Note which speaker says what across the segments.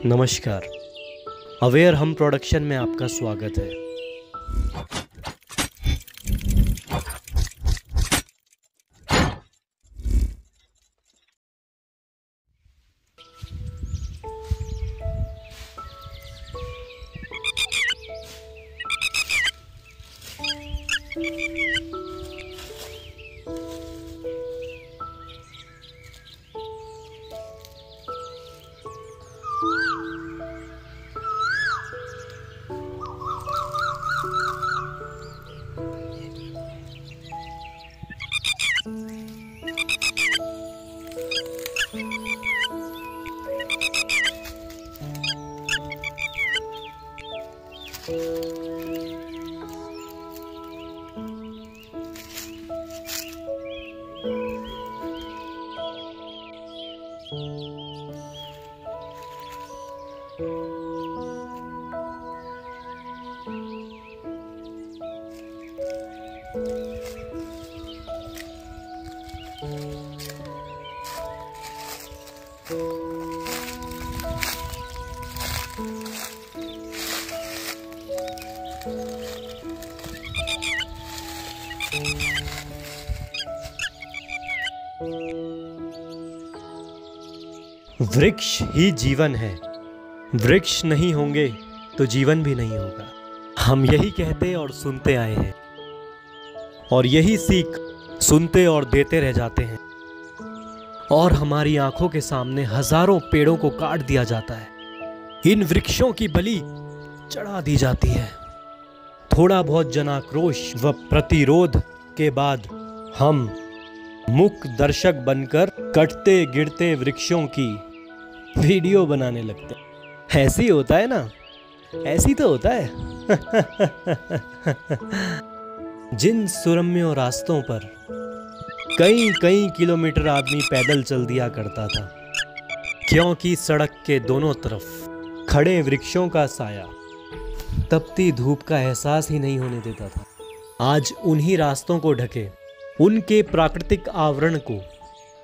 Speaker 1: नमस्कार। अवेयर हम प्रोडक्शन में आपका स्वागत है। वृक्ष ही जीवन है। वृक्ष नहीं होंगे तो जीवन भी नहीं होगा। हम यही कहते और सुनते आए हैं और यही सीख सुनते और देते रह जाते हैं। और हमारी आंखों के सामने हजारों पेड़ों को काट दिया जाता है। इन वृक्षों की बलि चढ़ा दी जाती है। थोड़ा बहुत जनाक्रोश व प्रतिरोध के बाद हम मूक दर्शक बनकर कटते गिरते वृक्षों की वीडियो बनाने लगते हैं। ऐसे ही होता है ना, ऐसी तो होता है। जिन सुरम्य रास्तों पर कई कई किलोमीटर आदमी पैदल चल दिया करता था, क्योंकि सड़क के दोनों तरफ खड़े वृक्षों का साया तपती धूप का एहसास ही नहीं होने देता था, आज उन्हीं रास्तों को ढके उनके प्राकृतिक आवरण को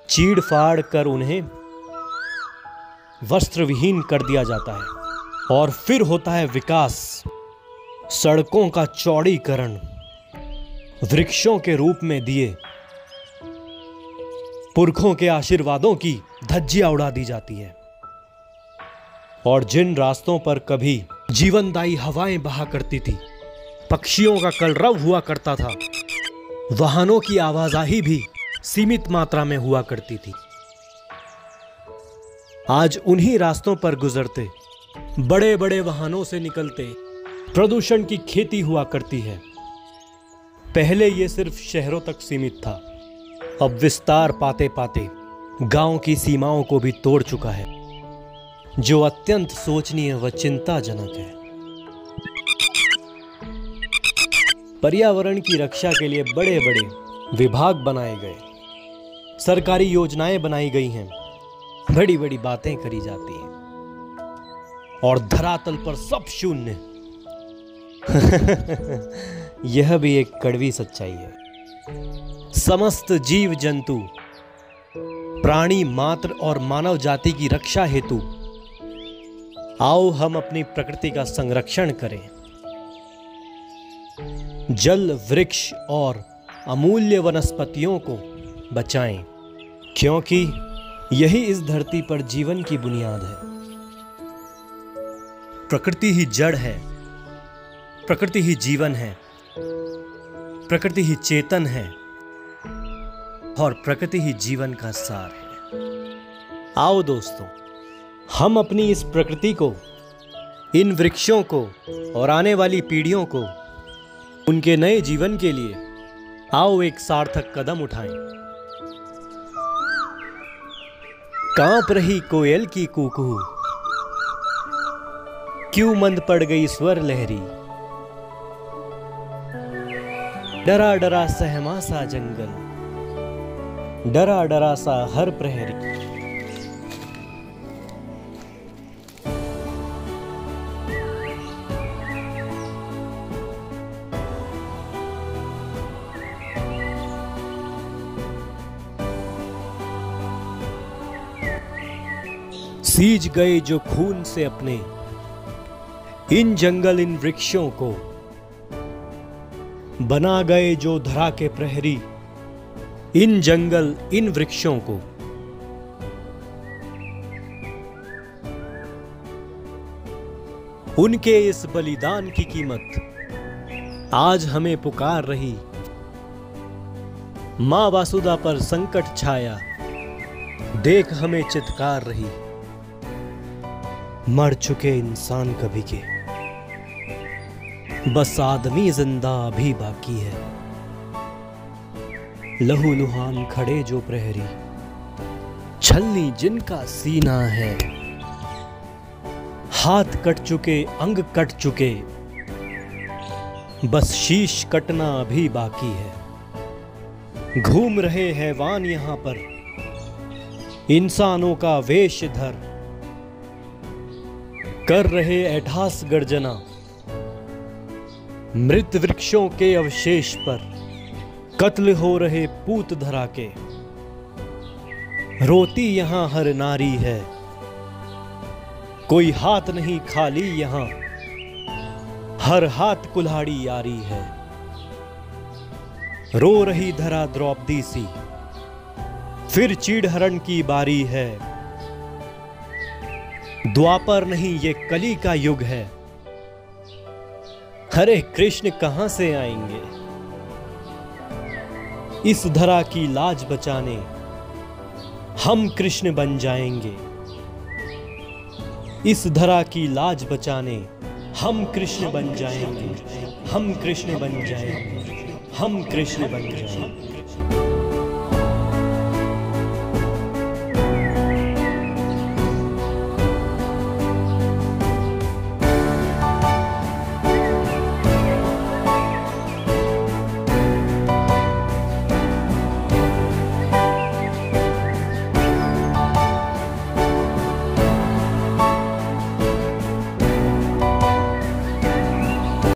Speaker 1: चीड़ फाड़ कर उन्हें वस्त्र विहीन कर दिया जाता है। और फिर होता है विकास, सड़कों का चौड़ीकरण, वृक्षों के रूप में दिए पुरखों के आशीर्वादों की धज्जियां उड़ा दी जाती है। और जिन रास्तों पर कभी जीवनदायी हवाएं बहा करती थी, पक्षियों का कलरव हुआ करता था, वाहनों की आवाजाही भी सीमित मात्रा में हुआ करती थी, आज उन्हीं रास्तों पर गुजरते बड़े बड़े वाहनों से निकलते प्रदूषण की खेती हुआ करती है। पहले ये सिर्फ शहरों तक सीमित था, अब विस्तार पाते पाते गांव की सीमाओं को भी तोड़ चुका है, जो अत्यंत सोचनीय व चिंताजनक है। पर्यावरण की रक्षा के लिए बड़े बड़े विभाग बनाए गए, सरकारी योजनाएं बनाई गई हैं, बड़ी बड़ी बातें करी जाती हैं, और धरातल पर सब शून्य। यह भी एक कड़वी सच्चाई है। समस्त जीव जंतु, प्राणी मात्र और मानव जाति की रक्षा हेतु आओ हम अपनी प्रकृति का संरक्षण करें। जल, वृक्ष और अमूल्य वनस्पतियों को बचाएं, क्योंकि यही इस धरती पर जीवन की बुनियाद है। प्रकृति ही जड़ है, प्रकृति ही जीवन है, प्रकृति ही चेतन है और प्रकृति ही जीवन का सार है। आओ दोस्तों, हम अपनी इस प्रकृति को, इन वृक्षों को और आने वाली पीढ़ियों को उनके नए जीवन के लिए आओ एक सार्थक कदम उठाएं। कांप रही कोयल की कूकू, क्यों मंद पड़ गई स्वर लहरी, डरा डरा सहमा सा जंगल, डरा डरा सा हर प्रहरी। सींच गए जो खून से अपने इन जंगल इन वृक्षों को, बना गए जो धरा के प्रहरी इन जंगल इन वृक्षों को। उनके इस बलिदान की कीमत आज हमें पुकार रही। मां वासुदा पर संकट छाया, देख हमें चित्कार रही। मर चुके इंसान कभी के, बस आदमी जिंदा अभी बाकी है। लहू लुहान खड़े जो प्रहरी, छलनी जिनका सीना है। हाथ कट चुके अंग कट चुके, बस शीश कटना अभी बाकी है। घूम रहे हैवान यहां पर, इंसानों का वेश धर, कर रहे ऐठास गर्जना मृत वृक्षों के अवशेष पर। कत्ल हो रहे पूत धरा के, रोती यहां हर नारी है। कोई हाथ नहीं खाली यहां, हर हाथ कुल्हाड़ी यारी है। रो रही धरा द्रौपदी सी, फिर चीड़हरण की बारी है। द्वापर नहीं ये कली का युग है। हरे कृष्ण कहां से आएंगे इस धरा की लाज बचाने। हम कृष्ण बन जाएंगे इस धरा की लाज बचाने। हम कृष्ण बन जाएंगे, हम कृष्ण बन जाएंगे, हम कृष्ण बन जाएंगे।